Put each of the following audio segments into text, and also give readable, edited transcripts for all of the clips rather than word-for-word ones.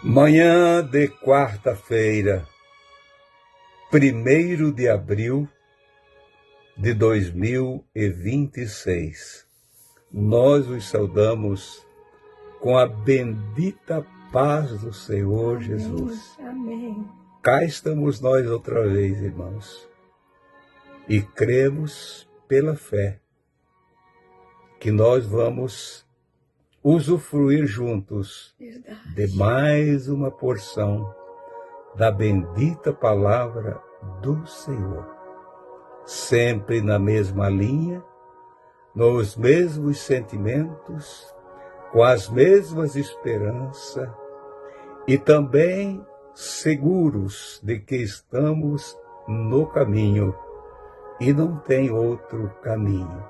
Manhã de quarta-feira, 1º de abril de 2026. Nós os saudamos com a bendita paz do Senhor Jesus. Amém. Cá estamos nós outra vez, irmãos, e cremos pela fé que nós vamos usufruir juntos de mais uma porção da bendita palavra do Senhor. Sempre na mesma linha, nos mesmos sentimentos, com as mesmas esperanças e também seguros de que estamos no caminho e não tem outro caminho.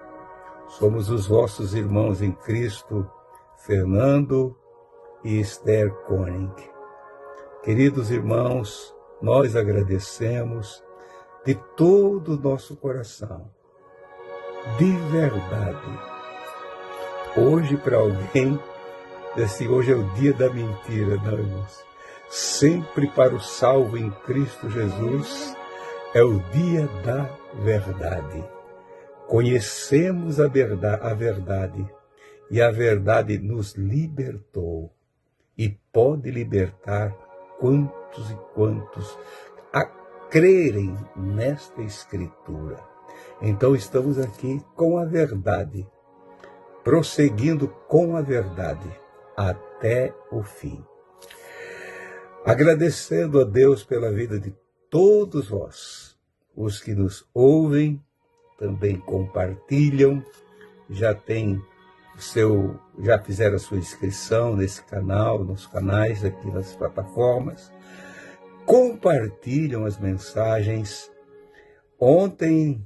Somos os vossos irmãos em Cristo, Fernando e Esther Koenig. Queridos irmãos, nós agradecemos de todo o nosso coração, de verdade. Hoje, para alguém, assim, hoje é o dia da mentira, não, irmãos? Sempre para o salvo em Cristo Jesus é o dia da verdade. Conhecemos a verdade. E a verdade nos libertou e pode libertar quantos e quantos a crerem nesta Escritura. Então estamos aqui com a verdade, prosseguindo com a verdade até o fim. Agradecendo a Deus pela vida de todos vós, os que nos ouvem, também compartilham, já fizeram a sua inscrição nesse canal, nos canais aqui nas plataformas, compartilham as mensagens. Ontem,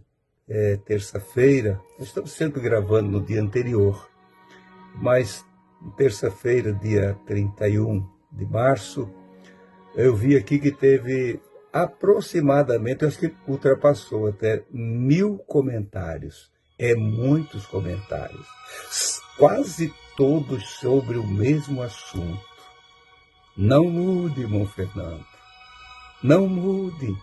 terça-feira, estamos sempre gravando no dia anterior, mas terça-feira, dia 31 de março, eu vi aqui que teve aproximadamente, acho que ultrapassou até 1000 comentários. É muitos comentários, quase todos sobre o mesmo assunto. Não mude, irmão Fernando, não mude.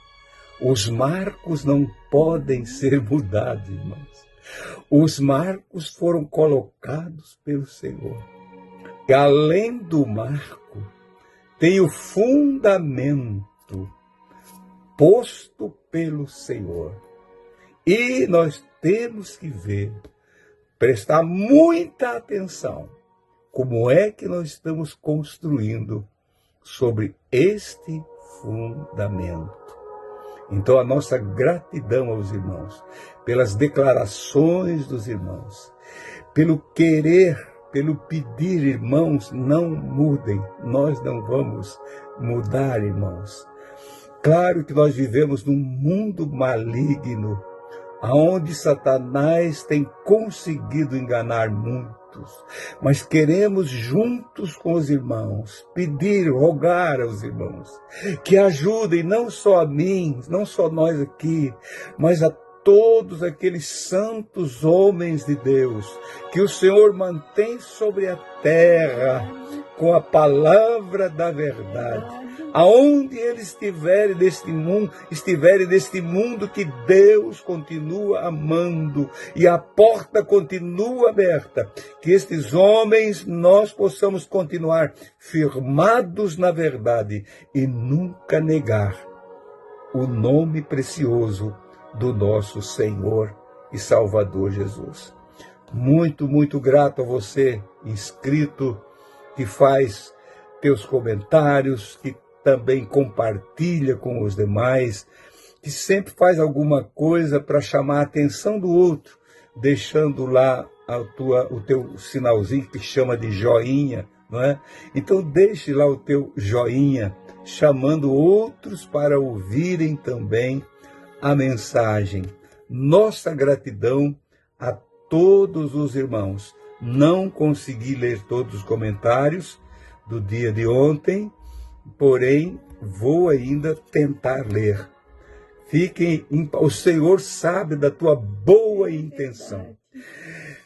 Os marcos não podem ser mudados, irmãos. Os marcos foram colocados pelo Senhor. E além do marco, tem o fundamento posto pelo Senhor. E nós temos que ver, prestar muita atenção, como é que nós estamos construindo sobre este fundamento. Então a nossa gratidão aos irmãos, pelas declarações dos irmãos, pelo querer, pelo pedir, irmãos, não mudem, nós não vamos mudar, irmãos. Claro que nós vivemos num mundo maligno, aonde Satanás tem conseguido enganar muitos, mas queremos juntos com os irmãos pedir, rogar aos irmãos que ajudem não só a mim, não só nós aqui, mas a todos aqueles santos homens de Deus que o Senhor mantém sobre a terra com a palavra da verdade. Aonde eles estiverem deste mundo, que Deus continua amando e a porta continua aberta. Que estes homens, nós possamos continuar firmados na verdade e nunca negar o nome precioso do nosso Senhor e Salvador Jesus. Muito, muito grato a você, inscrito, que faz teus comentários, que também compartilha com os demais, que sempre faz alguma coisa para chamar a atenção do outro, deixando lá o teu sinalzinho que chama de joinha, não é? Então deixe lá o teu joinha, chamando outros para ouvirem também a mensagem. Nossa gratidão a todos os irmãos. Não consegui ler todos os comentários do dia de ontem, porém, vou ainda tentar ler. O Senhor sabe da tua boa intenção.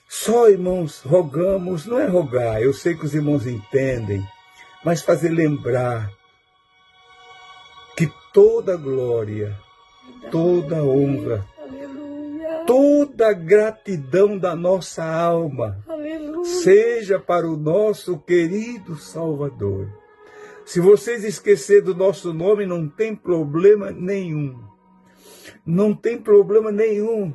Só, irmãos, rogamos, não é rogar, eu sei que os irmãos entendem, mas fazer lembrar que toda glória, toda honra, toda gratidão da nossa alma seja para o nosso querido Salvador. Se vocês esquecerem do nosso nome, não tem problema nenhum. Não tem problema nenhum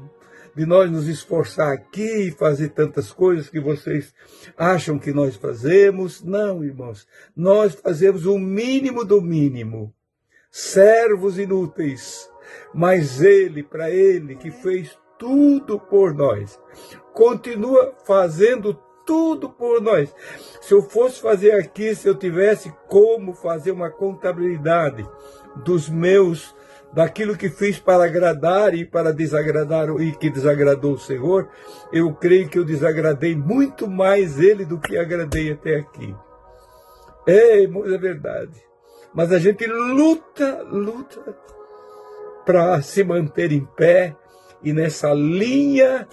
de nós nos esforçar aqui e fazer tantas coisas que vocês acham que nós fazemos. Não, irmãos, nós fazemos o mínimo do mínimo. Servos inúteis, mas Ele, para Ele que fez tudo por nós, continua fazendo tudo por nós. Se eu fosse fazer aqui, se eu tivesse como fazer uma contabilidade daquilo que fiz para agradar e para desagradar e que desagradou o Senhor, eu creio que eu desagradei muito mais Ele do que agradei até aqui. Irmãos, é verdade. Mas a gente luta para se manter em pé e nessa linha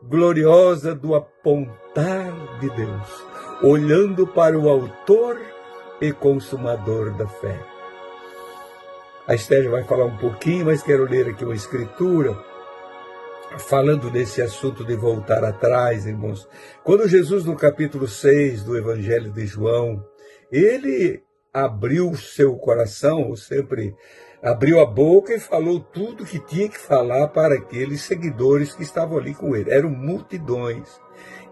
gloriosa do apontar de Deus, olhando para o autor e consumador da fé. A Esther vai falar um pouquinho, mas quero ler aqui uma escritura falando desse assunto de voltar atrás, irmãos. Quando Jesus, no capítulo 6 do Evangelho de João, ele abriu o seu coração, ou sempre abriu a boca e falou tudo que tinha que falar para aqueles seguidores que estavam ali com ele. Eram multidões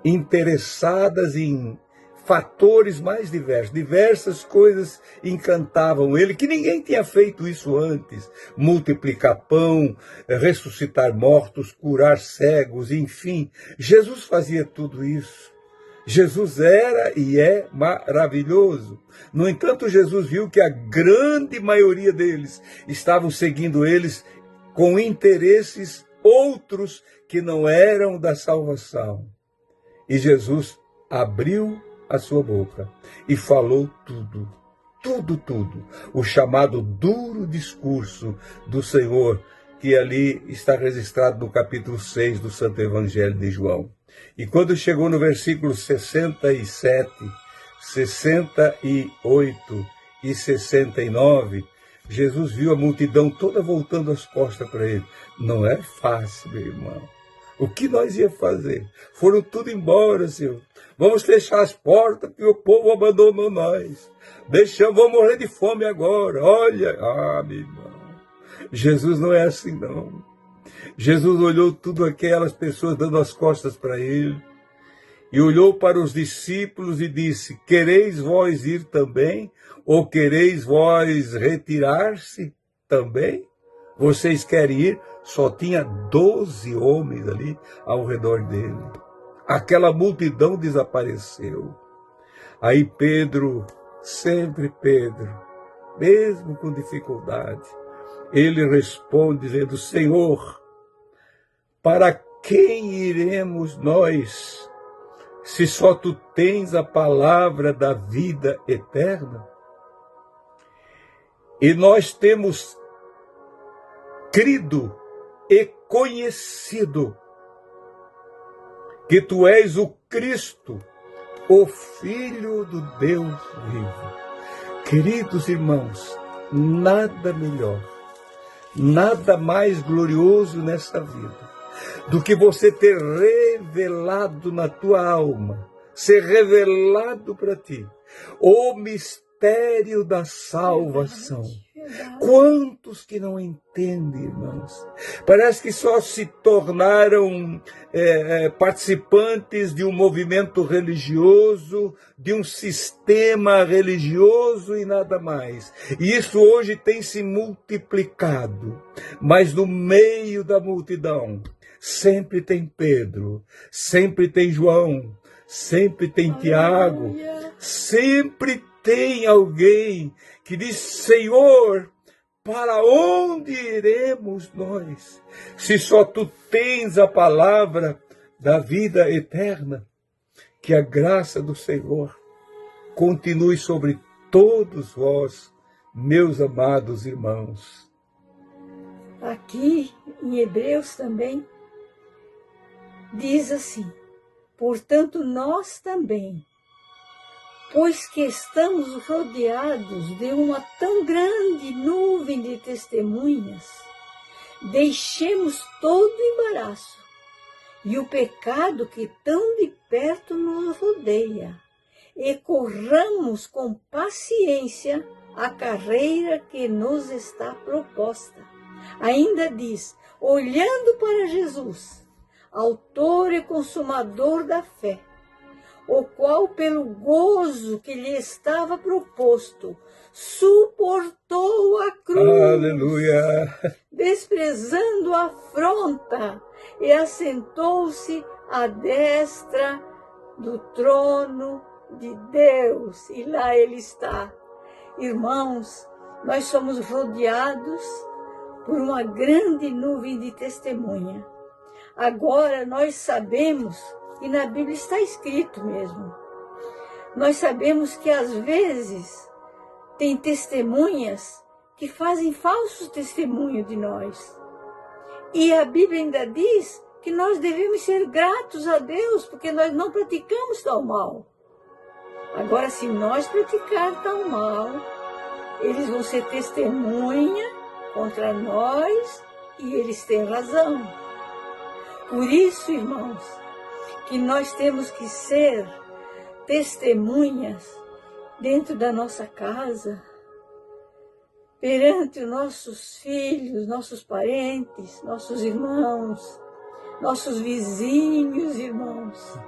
interessadas em fatores mais diversos, diversas coisas encantavam ele, que ninguém tinha feito isso antes. Multiplicar pão, ressuscitar mortos, curar cegos, enfim. Jesus fazia tudo isso. Jesus era e é maravilhoso. No entanto, Jesus viu que a grande maioria deles estavam seguindo eles com interesses outros que não eram da salvação. E Jesus abriu a sua boca e falou tudo. O chamado duro discurso do Senhor, que ali está registrado no capítulo 6 do Santo Evangelho de João. E quando chegou no versículo 67, 68 e 69, Jesus viu a multidão toda voltando as costas para ele. Não é fácil, meu irmão. O que nós ia fazer? Foram tudo embora, Senhor. Vamos fechar as portas, porque o povo abandonou nós. Vamos morrer de fome agora. Olha, meu irmão. Jesus não é assim, não. Jesus olhou tudo aquelas pessoas dando as costas para ele e olhou para os discípulos e disse: quereis vós ir também? Ou quereis vós retirar-se também? Vocês querem ir? Só tinha 12 homens ali ao redor dele. Aquela multidão desapareceu. Aí Pedro, sempre Pedro, mesmo com dificuldade, ele responde dizendo: Senhor, para quem iremos nós, se só tu tens a palavra da vida eterna? E nós temos crido e conhecido que tu és o Cristo, o Filho do Deus vivo. Queridos irmãos, nada melhor, nada mais glorioso nessa vida do que você ter revelado na tua alma, ser revelado para ti, o mistério da salvação. Quantos que não entendem, irmãos? Parece que só se tornaram participantes de um movimento religioso, de um sistema religioso e nada mais. E isso hoje tem se multiplicado. Mas no meio da multidão, sempre tem Pedro, sempre tem João, sempre tem Tiago, sempre tem alguém que diz: Senhor, para onde iremos nós, se só tu tens a palavra da vida eterna? Que a graça do Senhor continue sobre todos vós, meus amados irmãos. Aqui em Hebreus também diz assim: portanto nós também, Pois que estamos rodeados de uma tão grande nuvem de testemunhas, deixemos todo o embaraço e o pecado que tão de perto nos rodeia, e corramos com paciência a carreira que nos está proposta. Ainda diz, olhando para Jesus, autor e consumador da fé, o qual, pelo gozo que lhe estava proposto, suportou a cruz, Aleluia! desprezando a afronta, e assentou-se à destra do trono de Deus. E lá ele está. Irmãos, nós somos rodeados por uma grande nuvem de testemunha. Agora nós sabemos, e na Bíblia está escrito mesmo, nós sabemos que às vezes tem testemunhas que fazem falso testemunho de nós. E a Bíblia ainda diz que nós devemos ser gratos a Deus, porque nós não praticamos tal mal. Agora, se nós praticar tal mal, eles vão ser testemunha contra nós, e eles têm razão. Por isso, irmãos, que nós temos que ser testemunhas dentro da nossa casa, perante os nossos filhos, nossos parentes, nossos irmãos, nossos vizinhos, irmãos,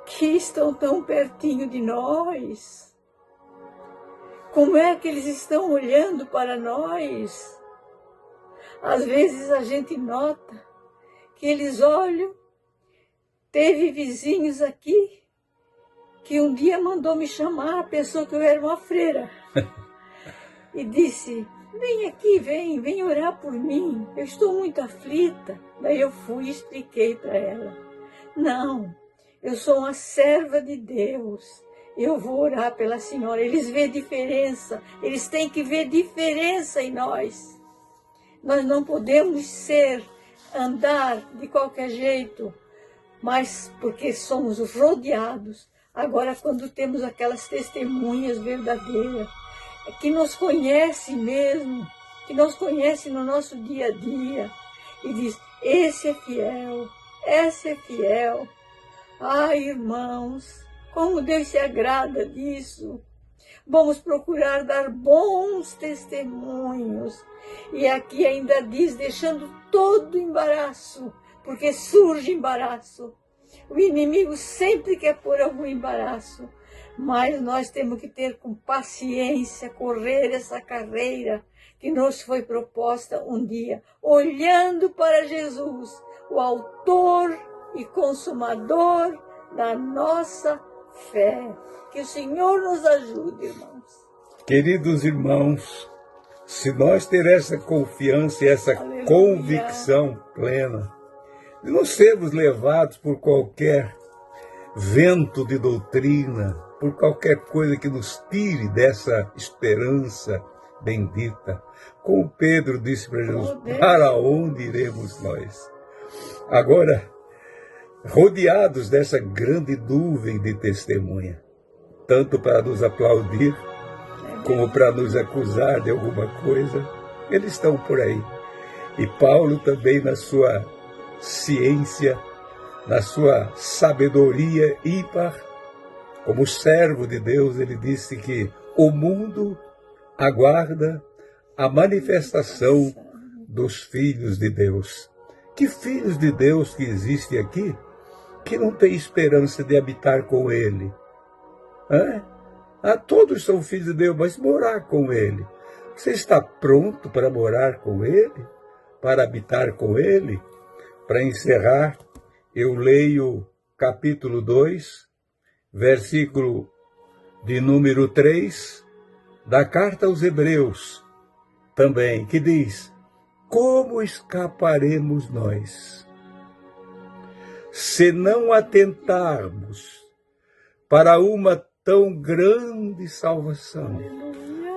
que estão tão pertinho de nós. Como é que eles estão olhando para nós? Às vezes a gente nota que eles olham. Teve vizinhos aqui que um dia mandou me chamar, pensou que eu era uma freira. E disse, vem aqui, vem orar por mim, eu estou muito aflita. Daí eu fui e expliquei para ela, não, eu sou uma serva de Deus, eu vou orar pela senhora. Eles veem diferença, eles têm que ver diferença em nós. Nós não podemos andar de qualquer jeito, mas porque somos rodeados. Agora, quando temos aquelas testemunhas verdadeiras, que nos conhece mesmo, que nos conhece no nosso dia a dia, e diz, esse é fiel, essa é fiel. Ai, irmãos, como Deus se agrada disso. Vamos procurar dar bons testemunhos. E aqui ainda diz, deixando todo embaraço, porque surge embaraço. O inimigo sempre quer pôr algum embaraço, mas nós temos que ter com paciência, correr essa carreira que nos foi proposta um dia, olhando para Jesus, o autor e consumador da nossa fé. Que o Senhor nos ajude, irmãos. Queridos irmãos, se nós ter essa confiança e essa Aleluia. Convicção plena, de não sermos levados por qualquer vento de doutrina, por qualquer coisa que nos tire dessa esperança bendita. Como Pedro disse para Jesus, para onde iremos nós? Agora, rodeados dessa grande nuvem de testemunha, tanto para nos aplaudir, como para nos acusar de alguma coisa, eles estão por aí. E Paulo também, na sua ciência, na sua sabedoria ímpar, como servo de Deus, ele disse que o mundo aguarda a manifestação dos filhos de Deus. Que filhos de Deus que existem aqui, que não tem esperança de habitar com Ele? Todos são filhos de Deus, mas morar com Ele. Você está pronto para morar com Ele? Para habitar com Ele? Para encerrar, eu leio capítulo 2, versículo de número 3, da carta aos Hebreus, também, que diz, como escaparemos nós, se não atentarmos para uma tão grande salvação?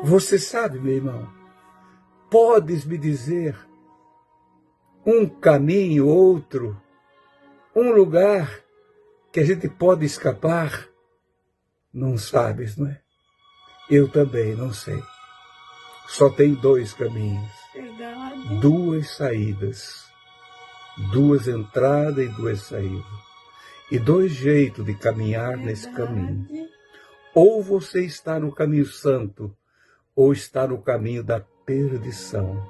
Você sabe, meu irmão, podes me dizer um caminho, outro, um lugar que a gente pode escapar? Não sabes, não é? Eu também não sei. Só tem dois caminhos. Verdade. Duas saídas. Duas entradas e duas saídas. E dois jeitos de caminhar nesse caminho. Ou você está no caminho santo, ou está no caminho da perdição.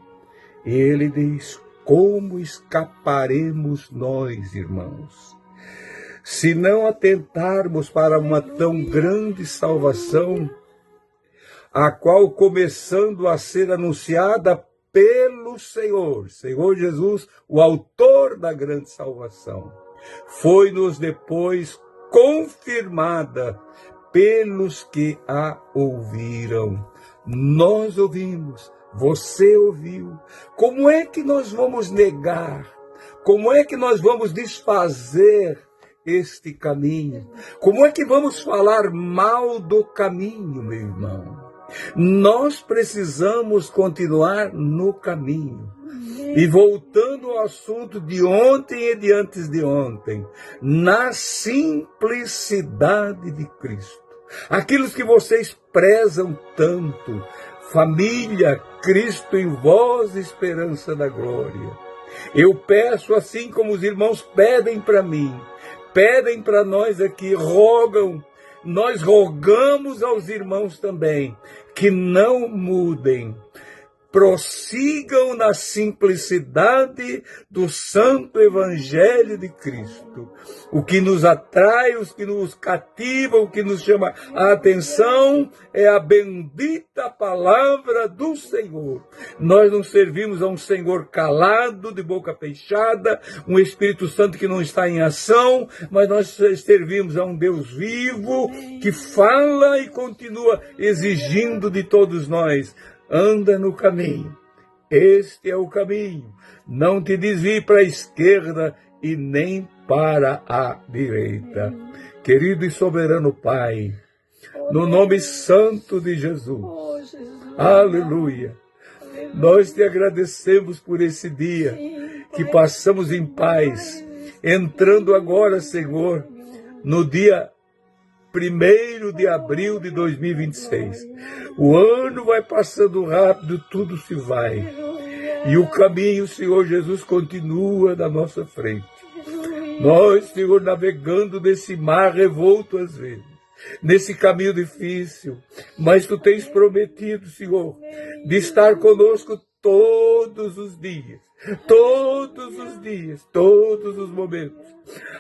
E ele diz, como escaparemos nós, irmãos? Se não atentarmos para uma tão grande salvação, a qual começando a ser anunciada pelo Senhor Jesus, o autor da grande salvação, foi-nos depois confirmada pelos que a ouviram. Nós ouvimos, você ouviu. Como é que nós vamos negar? Como é que nós vamos desfazer este caminho? Como é que vamos falar mal do caminho, meu irmão? Nós precisamos continuar no caminho. E voltando ao assunto de ontem e de antes de ontem, na simplicidade de Cristo. Aquilo que vocês prezam tanto, família, Cristo em vós, esperança da glória. Eu peço, assim como os irmãos pedem para mim, pedem para nós aqui, rogam, nós rogamos aos irmãos também, que não mudem, prossigam na simplicidade do santo evangelho de Cristo. O que nos atrai, o que nos cativa, o que nos chama a atenção é a bendita palavra do Senhor. Nós não servimos a um Senhor calado, de boca fechada, um Espírito Santo que não está em ação, mas nós servimos a um Deus vivo que fala e continua exigindo de todos nós. Anda no caminho, este é o caminho, não te desvie para a esquerda e nem para a direita. Querido e soberano Pai, no nome santo de Jesus, aleluia, nós te agradecemos por esse dia que passamos em paz, entrando agora, Senhor, no dia 1º de abril de 2026. O ano vai passando rápido, tudo se vai. E o caminho, Senhor Jesus, continua na nossa frente. Nós, Senhor, navegando nesse mar revolto às vezes, nesse caminho difícil, mas Tu tens prometido, Senhor, de estar conosco todos os dias, todos os momentos,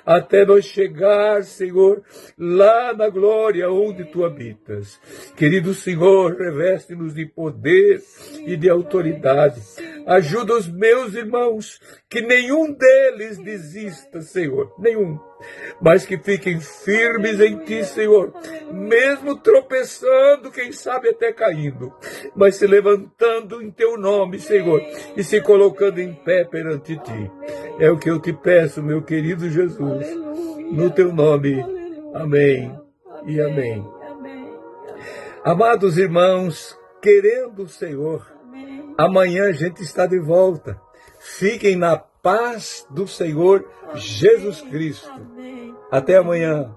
até nós chegar, Senhor, lá na glória onde Tu habitas. Querido Senhor, reveste-nos de poder e de autoridade. Ajuda os meus irmãos, que nenhum deles desista, Senhor, nenhum, mas que fiquem firmes em Ti, Senhor, mesmo tropeçando, quem sabe até caindo, mas se levantando em Teu nome, Senhor, e se colocando em pé perante Ti. É o que eu te peço, meu querido Jesus, no Teu nome. Amém e amém. Amados irmãos, querendo o Senhor, amanhã a gente está de volta. Fiquem na paz do Senhor Jesus Cristo. Até amanhã.